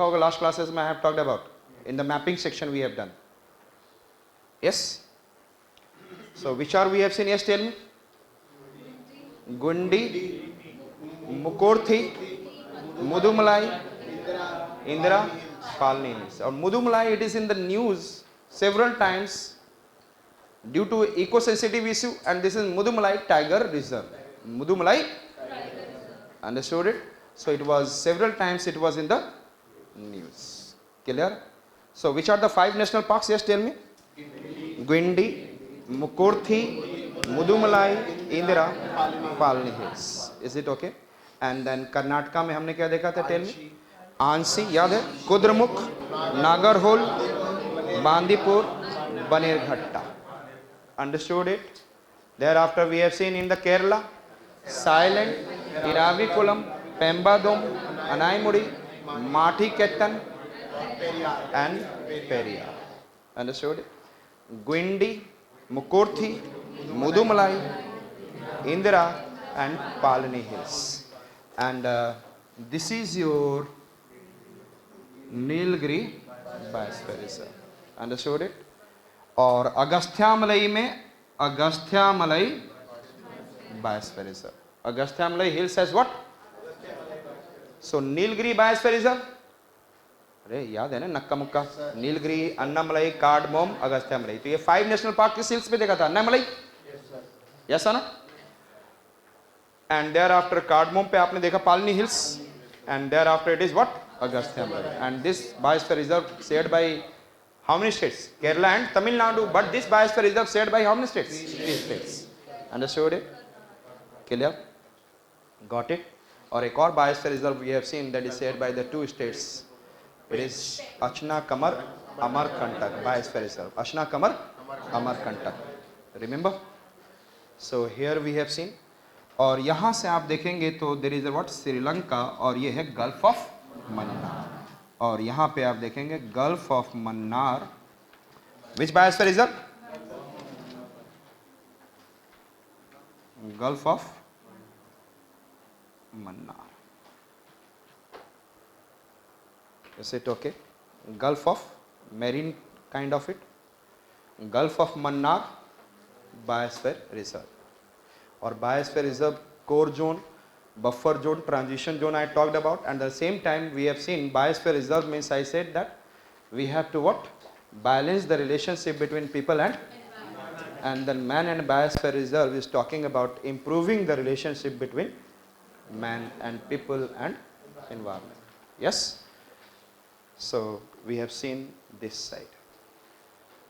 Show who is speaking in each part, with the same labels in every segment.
Speaker 1: होगा last classes में I have talked about in the mapping section we have done. Yes. So which are we have seen? Yes, tell me. Gundi, Mukurthi, Mudumalai, Indira, Palni. Or Mudumalai, it is in the news several times due to eco-sensitive issue, and this is Mudumalai Tiger Reserve. Mudumalai, understood it? So it was several times it was in the news. Clear? So which are the 5 national parks? Yes, tell me. Guindi, Mukurthi, Mudumalai, Indira, Palni Hills. Is it okay? And then Karnataka में हमने क्या देखा था? Tell me. ANSI याद है? Kudremukh, Nagarhole, Bandipur, Bannerghatta. Understood it? Thereafter we have seen in the Kerala, Silent, Iravikulam, Pembadum, Anaimudi, Mathikettan and Periyar. Understood it? Guindi, Mukurthi, Mudumalai, Indira and Palani Hills. And this is your Nilgiri Biosphere Reserve. Understood it? और अगस्त्यामलई में Agasthyamalai biosphere reserve. Agasthyamalai hills has what? So Nilgiri biosphere reserve. अरे याद है ना नक्का मुक्का. Nilgiri, Anamalai, cardamom, Agasthyamalai. तो ये 5 नेशनल पार्क किस हिल्स पे देखा था? अन्नामलई. यस ना? एंड देयर आफ्टर कार्डमोम पे आपने देखा Palani hills. And there after it is what? Agasthyamalai. And this biosphere reserve shared by how many states? Kerala and Tamil Nadu. But this biosphere reserve shared by how many states? 3 states. Understood it? Clear? Got it? और एक और biosphere reserve we have seen that is shared by the 2 states. It is Achna Kamar Amarkantak biosphere reserve. Achna Kamar Amarkantak. Remember? So here we have seen. और यहाँ से आप देखेंगे तो there is a what? Sri Lanka और ये है Gulf of Mannar. और यहाँ पे आप देखेंगे gulf of Mannar. Which biosphere reserve? Gulf of Mannar. Is it okay? Gulf of marine kind of it. Gulf of Mannar biosphere reserve. और biosphere reserve core zone, buffer zone, transition zone I talked about, and at the same time we have seen biosphere reserve means I said that we have to what? Balance the relationship between people and then man and biosphere reserve is talking about improving the relationship between man and people and environment. Yes? So we have seen this side.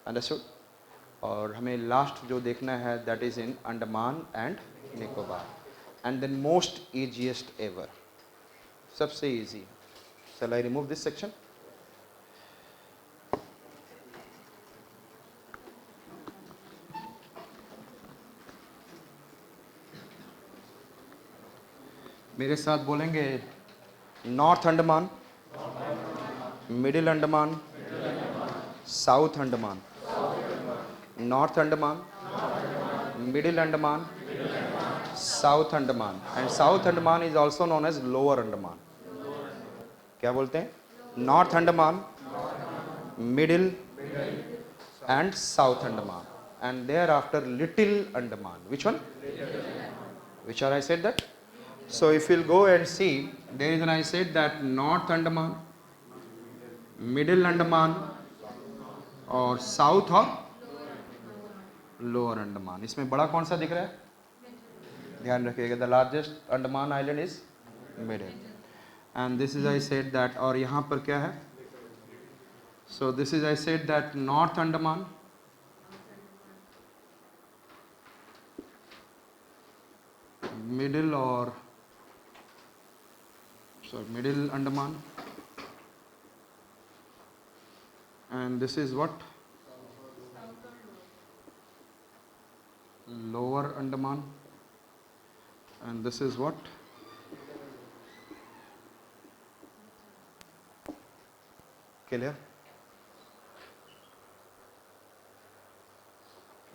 Speaker 1: Understood? और हमें last जो देखना है that is in Andaman and Nicobar. And then most easiest ever. सबसे easy. Shall I remove this section? मेरे साथ बोलेंगे north Andaman, middle Andaman, south Andaman. North Andaman, middle Andaman, South Andaman, and South Andaman is also known as Lower Andaman. क्या बोलते हैं? North Andaman, Middle and South Andaman, and thereafter Little Andaman. Which one? Which are I said that? So if you'll go and see, there is an I said that North Andaman, Middle Andaman और South और Lower Andaman. इसमें बड़ा कौन सा दिख रहा है? ध्यान रखिएगा. The largest Andaman island is middle. And this is I said that. और यहाँ पर क्या है? So this is I said that north Andaman, middle और middle Andaman, and this is what? Lower Andaman. And this is what? Clear?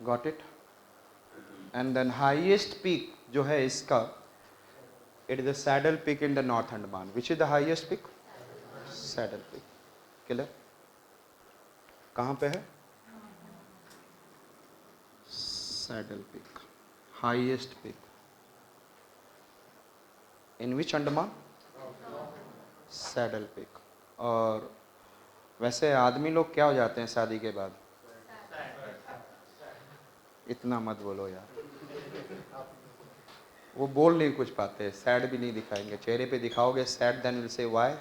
Speaker 1: Got it? And then highest peak जो है इसका, it is the Saddle Peak in the North Andaman. Which is the highest peak? Saddle peak. Clear? कहाँ पे है? Saddle peak, highest peak in which Andaman? Saddle peak. और वैसे आदमी लोग क्या हो जाते हैं शादी के बाद? इतना मत बोलो यार, वो बोल नहीं कुछ पाते, सैड भी नहीं दिखाएंगे, चेहरे पे दिखाओगे sad, then will say why,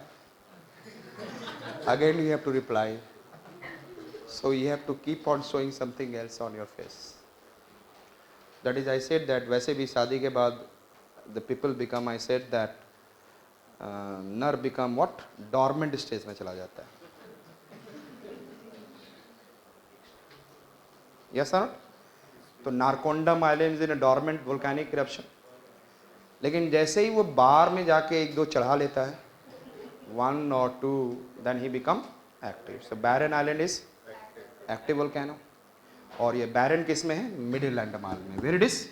Speaker 1: again you have to reply, so you have to keep on showing something else on your face. That is I said that वैसे भी शादी के बाद the people become, I said that नर become what, dormant stage में चला जाता है। Yes sir? तो Narcondam island in dormant volcanic eruption, लेकिन जैसे ही वो बार में जाके एक दो चढ़ा लेता है, 1 or 2, then he become active. So Barren Island is active volcano, और ये बैरन किस में है? मिडिल अंडमान में। Where it is?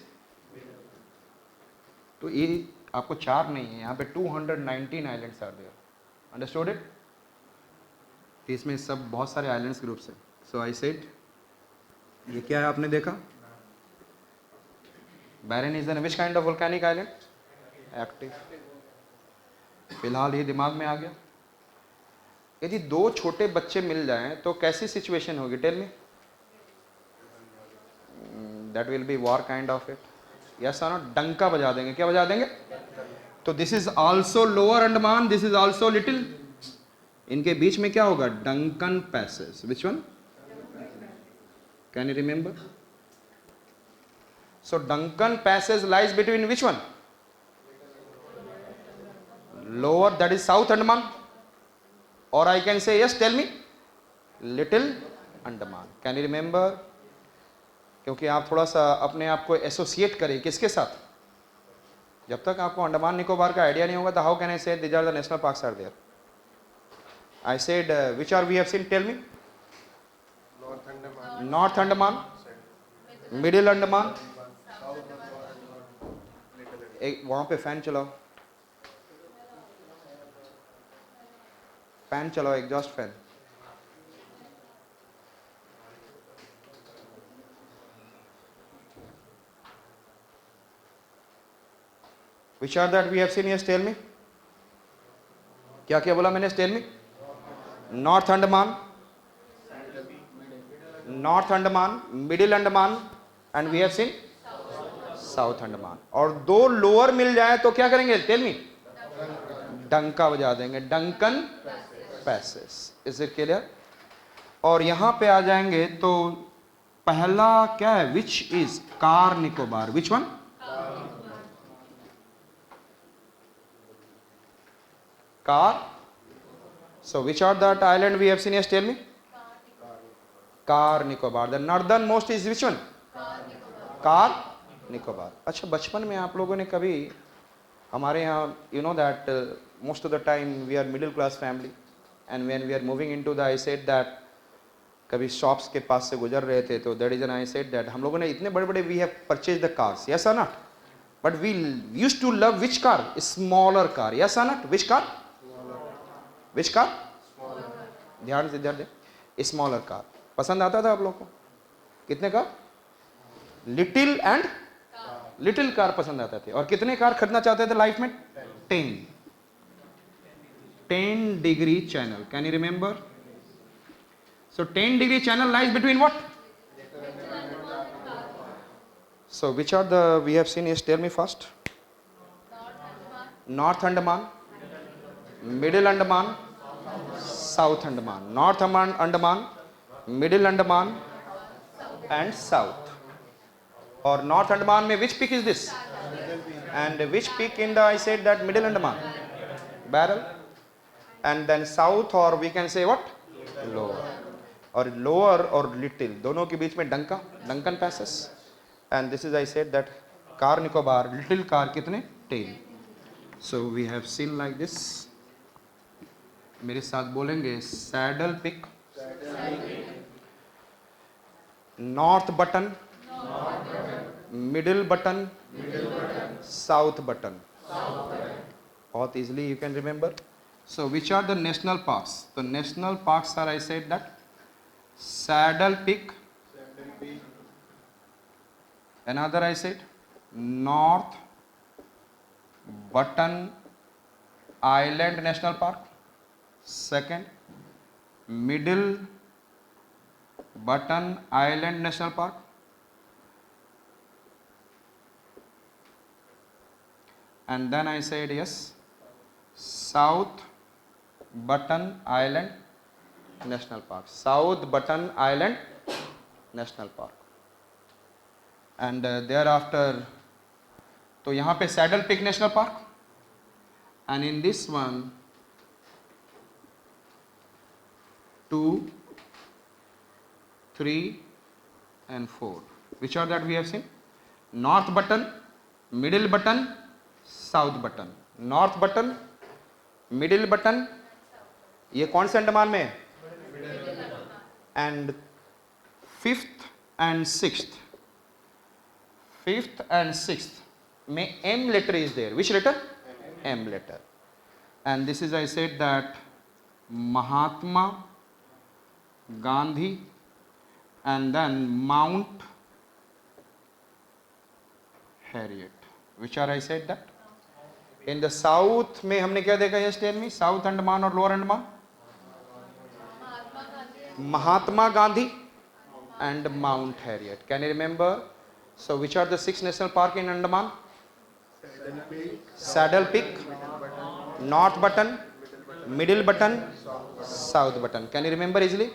Speaker 1: तो ये आपको 4 नहीं है, यहाँ पे 219 islands are there. Understood it? इसमें सब बहुत सारे आइलैंड्स ग्रुप्स हैं। सो आई सेड, ये क्या है आपने देखा? Barren is an which kind of volcanic island? Active. फिलहाल ये दिमाग में आ गया। यदि 2 छोटे बच्चे मिल जाएं तो कैसी सिचुएशन होगी? Tell me. That will be war kind of it. Yes और नॉट? डंका बजा देंगे। क्या बजा देंगे? तो this is also Lower Andaman, this is also little. इनके बीच में क्या होगा? Duncan Passage. Which one? Can you remember? So Duncan Passage lies between which one? Lower, that is South Andaman, or I can say, yes, tell me, Little Andaman. Can you remember? क्योंकि आप थोड़ा सा अपने आप को associate करें किसके साथ? जब तक आपको अंडमान निकोबार का आइडिया नहीं होगा, तो how can I say these are the national parks are there? I said which are we have seen? Tell me. North Andaman, middle Andaman, एक वहां पे फैन चलाओ, फैन चलाओ, exhaust fan. Which are that we have seen? Yes, tell me. क्या क्या बोला मैंने? Tell me. North Andaman, north Andaman, middle Andaman, and we have seen South Andaman. और 2 लोअर मिल जाए तो क्या करेंगे? टेल मी। डंका बजा देंगे, Duncan Passage. Is it clear? और यहां पे आ जाएंगे तो पहला क्या है? Which is Car Nicobar. Which one? Car. So which are that island we have seen? Yes, tell me. Car Nicobar. The northern most is which one? Car Nicobar. अच्छा, बचपन में आप लोगों ने कभी, हमारे यहाँ you know that most of the time we are middle class family, and when we are moving into the, I said that, कभी शॉप्स के पास से गुजर रहे थे तो that is an, I said that हम लोगों ने इतने बड़े बड़े we have purchase the cars. Yes और not? But we used to love which car? Smaller car. Yes और not? Which car? Which car? ध्यान से ध्यान दे। स्मॉलर कार पसंद आता था आप लोग को? कितने car? Little and little car पसंद आते थे। और कितने कार खरीदना चाहते थे लाइफ में? 10 degree channel. Can you remember? So 10 degree channel lies between what? So which are the we have seen? Yes, tell me first. North Andaman, middle Andaman, south Andaman. North Andaman, middle Andaman and south. और north Andaman में which peak is this? And which peak in the, I said that, middle Andaman? Barren. And then south, और we can say what? Lower. और lower और little दोनों के बीच में डंका, Duncan passage. And this is, I said that, car Nicobar. Little car कितने? 10। So we have seen like this. मेरे साथ बोलेंगे, saddle peak, north button, middle button, south button. बहुत easily you can remember. So which are the national parks? The national parks are, I said that, Saddle Peak. Another I said, North Button Island National Park. Second, Middle Button Island National Park. And then I said yes, South Button Island National Park. South Button Island National Park. And thereafter, तो यहाँ पे Saddle Peak National Park, and in this one 2, 3 and 4. Which are that we have seen? North Button, Middle Button, South Button. North Button, Middle Button, ये कौन से अंडमान में है? And fifth and sixth में M letter is there. Which letter? M letter. And this is, I said that, Mahatma Gandhi, and then Mount Harriet. Which are, I said that? In the south में हमने क्या देखा? Yes, tell me. South Andaman और Lower Andaman? Mahatma Gandhi and Mount Harriet. Can you remember? So which are the 6 national park in Andaman? Saddle Peak, North Button, Middle Button, South Button. Can you remember easily?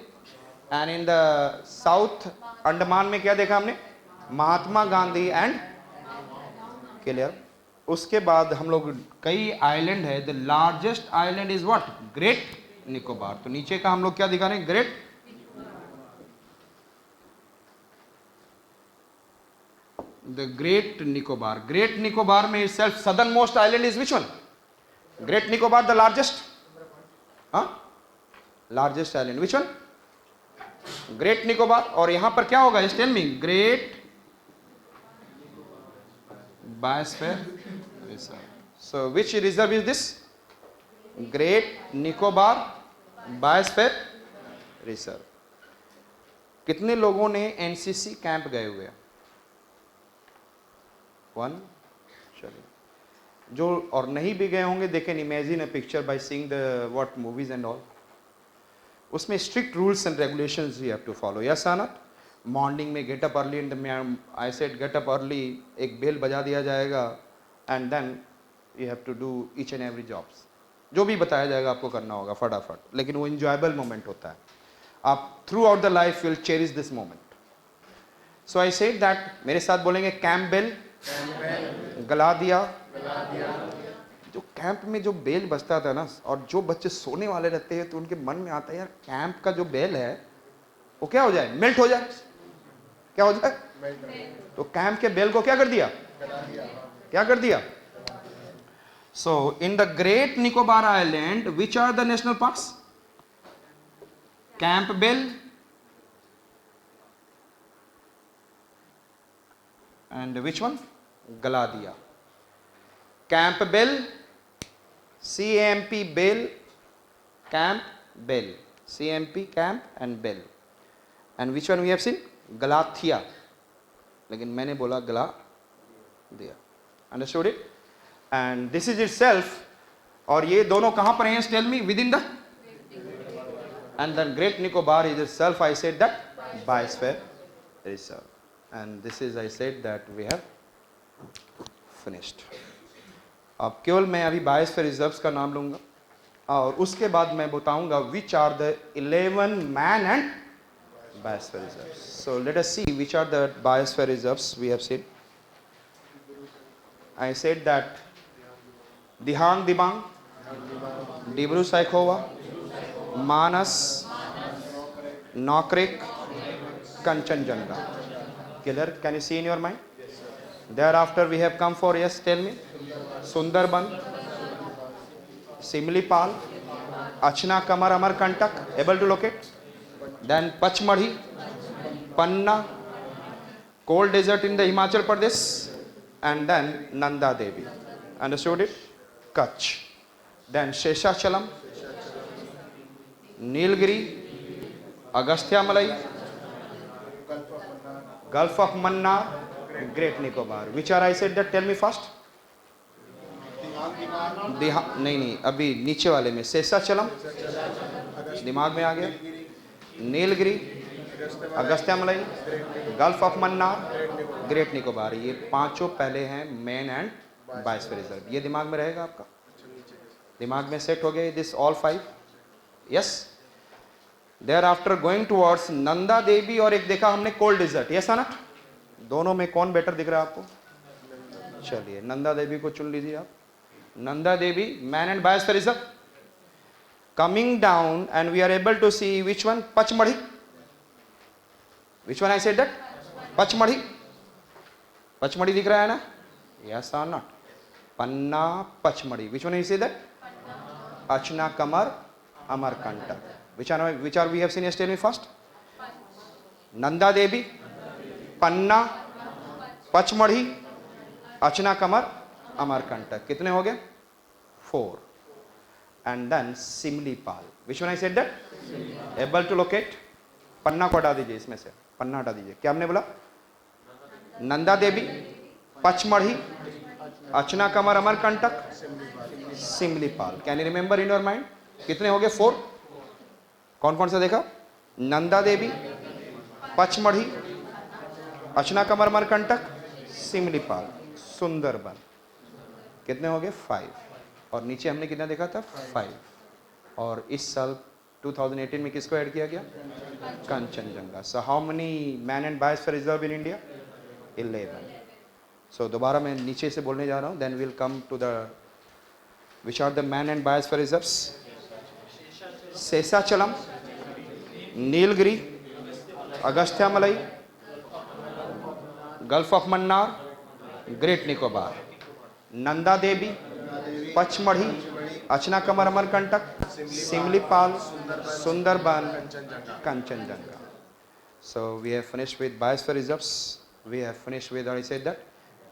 Speaker 1: And in the South Andaman में क्या देखा हमने? Mahatma Gandhi and clear. उसके बाद हम लोग कई island है. The largest island is what? Great Nicobar. तो नीचे का हम लोग क्या दिखा रहे हैं? Great the Great Nicobar. Great Nicobar में itself southernmost island is which one? Great Nicobar, the largest? Huh? Largest island. Which one? Great Nicobar. और यहाँ पर क्या होगा? Just tell me. Great Biosphere Reserve. So which reserve is this? Great Nicobar Biosphere Reserve. कितने लोगों ने NCC camp गए हुए हैं? 1. चलिए. जो और नहीं भी गए होंगे, they can imagine a picture by seeing the what movies and all. उसमें strict rules and regulations you have to follow. Yes or not? Morning में get up early in the, I said get up early, एक bell बजा दिया जाएगा and then you have to do each and every jobs. जो भी बताया जाएगा आपको करना होगा फटाफट, लेकिन वो इंजॉयबल मोमेंट होता है. आप through out the life will cherish this moment. So I said that, मेरे साथ बोलेंगे कैंप बेल, गला दिया. जो कैंप में जो बेल बजता था ना, और जो बच्चे सोने वाले रहते हैं तो उनके मन में आता है यार कैंप का जो बेल है वो क्या हो जाए? मेल्ट हो जाए. क्या हो जाए? तो कैंप के बेल को क्या कर दिया? क्या कर दिया? So in the great Nicobar island which are the national parks? Campbell and which one? Galadia. Camp Bell, CAMP Bell, Camp Bell, CMP Camp and Bell. And which one we have seen? Galathea. लेकिन मैंने बोला Galadia. Understood it? And this is itself. और ये दोनों कहाँ पर हैं? Tell me. Within the. And then Great Nicobar is itself. I said that Biosphere Reserve. And this is, I said that we have finished. अब केवल मैं अभी बायोस्फीयर रिजर्व्स का नाम लूँगा और उसके बाद मैं बताऊँगा which are the 11 man and biosphere reserves. So let us see which are the biosphere reserves we have seen. I said that Dihang Dibang, Dibru Saikhowa, Manas, Nokrek, Kanchenjunga. Clear? Can you see in your mind? Thereafter we have come for, yes, tell me. Sundarban, Simlipal, Achna Kamar Amarkantak, able to locate. Then Pachmadhi, Panna, cold desert in the Himachal Pradesh, and then Nanda Devi. Understood it? Kutch. Then Sheshachalam, Nilgiri, Agasthyamalai, gulf of Mannar, great Nicobar. Which are I said that? Tell me fast. नहीं, अभी नीचे वाले में शेषाचलम दिमाग में आ गया. Nilgiri, Agasthyamalai, gulf of Mannar, great Nicobar. ये पांचों पहले हैं मेन एंड बायोस्फीयर रिजर्व. ये दिमाग में रहेगा आपका, दिमाग में सेट हो गया this all 5. Yes. There after going towards Nanda Devi और एक देखा हमने कोल्ड डिजर्ट. यस और नॉट? दोनों में कौन बेटर दिख रहा है आपको? चलिए नंदा देवी को चुन लीजिए आप. Nanda Devi, man and biosphere reserve. Coming down and we are able to see which one? Pachmarhi. Which one I said that? Pachmarhi. Pachmarhi दिख रहा है ना? यस और not? Panna, Pachmarhi. Which one you say that? Achanakmar, Amarkantak. which are we have seen? Yes, tell me first. Nanda Devi, Panna, Pachmarhi, Achanakmar, Amarkantak. कितने हो गए? 4. And then Simlipal. Which one I said that? Able to locate. Panna को हटा दीजिए इसमें से, पन्ना हटा दीजिए. क्या हमने बोला? Nanda Devi, Pachmarhi, Achanakmar, Amarkantak, Simlipal. Can you remember in your mind? कितने हो गए? 4. कौन कौन सा देखा? नंदा देवी, पचमढ़ी, अचना, कमर, अमरकंटक, सिमलीपाल, सुंदरबन. कितने हो गए? 5. और नीचे हमने कितना देखा था? 5. और इस साल 2018 में किसको ऐड किया गया? Kanchenjunga. So how many man and biosphere reserve in India? 11. सो दोबारा मैं नीचे से बोलने जा रहा हूँ. Then will come to the which are the man and biosphere reserves. Seshachalam, Nilgiri, Agasthyamalai, gulf of Mannar, great Nicobar. Nanda Devi, Pachmarhi, Achanakmar, Amarkantak, Simlipal, Sundarban, Kanchenjunga. So we have finished with biosphere reserves. We have finished with, I said that,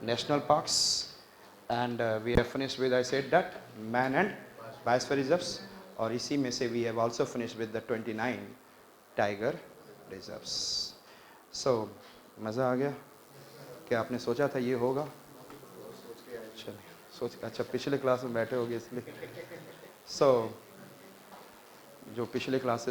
Speaker 1: national parks, and we have finished with, I said that, man and biosphere reserves. और इसी में से we have also finished with the 29 tiger reserves. So मज़ा आ गया? क्या आपने सोचा था ये होगा? चलिए सोच, अच्छा पिछले क्लास में बैठे होगे इसलिए. So जो पिछले क्लासेस